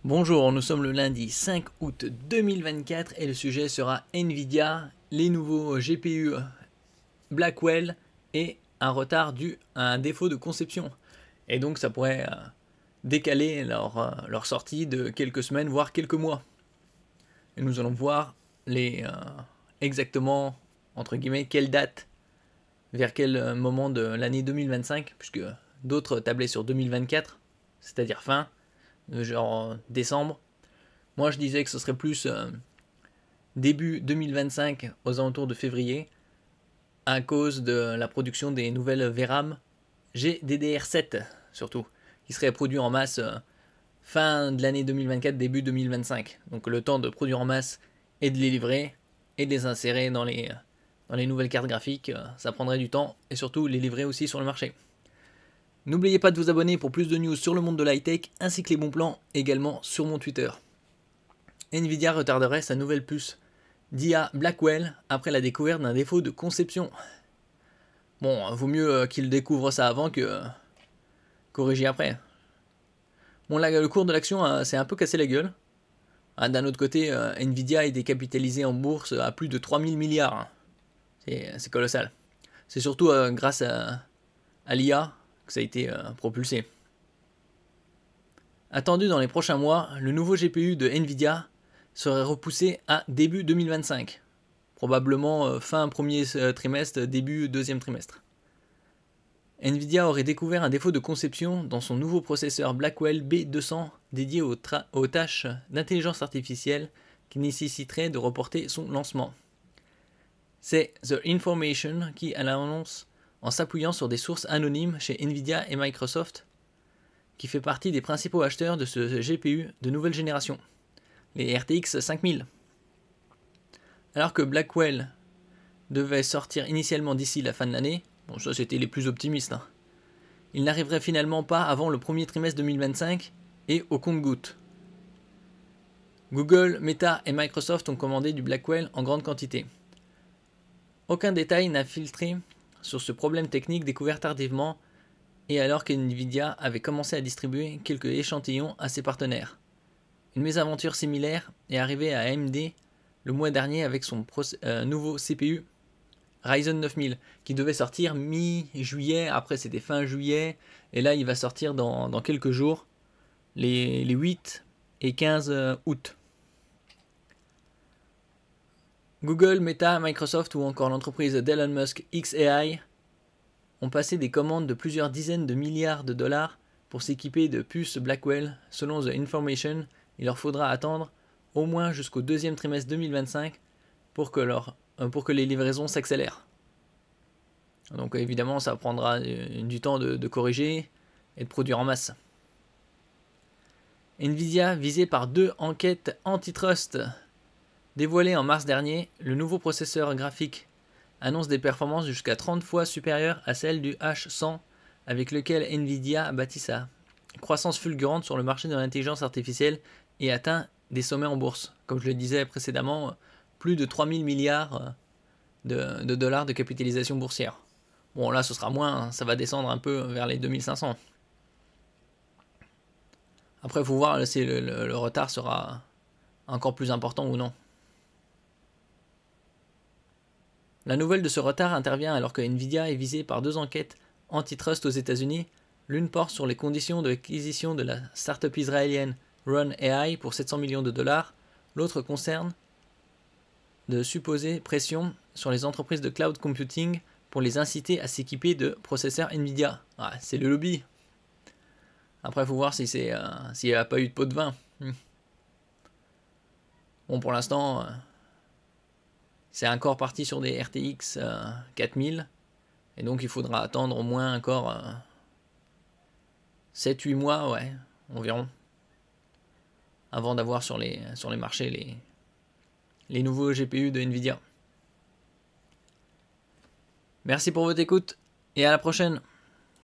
Bonjour, nous sommes le lundi 5 août 2024 et le sujet sera Nvidia, les nouveaux GPU Blackwell et un retard dû à un défaut de conception. Et donc ça pourrait décaler leur sortie de quelques semaines, voire quelques mois. Et nous allons voir exactement, entre guillemets, quelle date, vers quel moment de l'année 2025, puisque d'autres tablaient sur 2024, c'est-à-dire fin, genre décembre. Moi je disais que ce serait plus début 2025 aux alentours de février à cause de la production des nouvelles VRAM GDDR7 surtout, qui seraient produits en masse fin de l'année 2024, début 2025. Donc le temps de produire en masse et de les livrer et de les insérer dans les nouvelles cartes graphiques, ça prendrait du temps et surtout les livrer aussi sur le marché. N'oubliez pas de vous abonner pour plus de news sur le monde de l'high-tech ainsi que les bons plans également sur mon Twitter. Nvidia retarderait sa nouvelle puce d'IA Blackwell après la découverte d'un défaut de conception. Bon, vaut mieux qu'il découvre ça avant que corriger après. Bon, là, le cours de l'action s'est un peu cassé la gueule. D'un autre côté, Nvidia est décapitalisé en bourse à plus de 3000 milliards. C'est colossal. C'est surtout grâce à l'IA que ça a été propulsé. Attendu dans les prochains mois, le nouveau GPU de Nvidia serait repoussé à début 2025. Probablement fin premier trimestre, début deuxième trimestre. Nvidia aurait découvert un défaut de conception dans son nouveau processeur Blackwell B200 dédié aux tâches d'intelligence artificielle qui nécessiteraient de reporter son lancement. C'est The Information qui l'annonce en s'appuyant sur des sources anonymes chez Nvidia et Microsoft, qui fait partie des principaux acheteurs de ce GPU de nouvelle génération, les RTX 5000. Alors que Blackwell devait sortir initialement d'ici la fin de l'année, bon ça c'était les plus optimistes, il n'arriverait finalement pas avant le premier trimestre 2025 et au compte-gouttes. Google, Meta et Microsoft ont commandé du Blackwell en grande quantité. Aucun détail n'a filtré sur ce problème technique découvert tardivement et alors qu'NVIDIA avait commencé à distribuer quelques échantillons à ses partenaires. Une mésaventure similaire est arrivée à AMD le mois dernier avec son nouveau CPU Ryzen 9000 qui devait sortir mi-juillet, après c'était fin juillet, et là il va sortir dans quelques jours, les 8 et 15 août. Google, Meta, Microsoft ou encore l'entreprise d'Elon Musk xAI ont passé des commandes de plusieurs dizaines de milliards de dollars pour s'équiper de puces Blackwell. Selon The Information, il leur faudra attendre au moins jusqu'au deuxième trimestre 2025 pour que les livraisons s'accélèrent. Donc évidemment ça prendra du temps de corriger et de produire en masse. Nvidia visé par 2 enquêtes antitrust. Dévoilé en mars dernier, le nouveau processeur graphique annonce des performances jusqu'à 30 fois supérieures à celles du H100 avec lequel Nvidia a bâti sa croissance fulgurante sur le marché de l'intelligence artificielle et atteint des sommets en bourse. Comme je le disais précédemment, plus de 3000 milliards de dollars de capitalisation boursière. Bon là ce sera moins, ça va descendre un peu vers les 2500. Après il faut voir si le retard sera encore plus important ou non. La nouvelle de ce retard intervient alors que Nvidia est visée par 2 enquêtes antitrust aux États-Unis. L'une porte sur les conditions de l'acquisition de la start-up israélienne Run AI pour 700 millions de dollars. L'autre concerne de supposées pressions sur les entreprises de cloud computing pour les inciter à s'équiper de processeurs Nvidia. Ah, c'est le lobby. Après, il faut voir s'il n'y a pas eu de pot de vin. Bon, pour l'instant, c'est encore parti sur des RTX 4000. Et donc, il faudra attendre au moins encore 7-8 mois, ouais, environ, avant d'avoir sur les marchés les nouveaux GPU de Nvidia. Merci pour votre écoute et à la prochaine.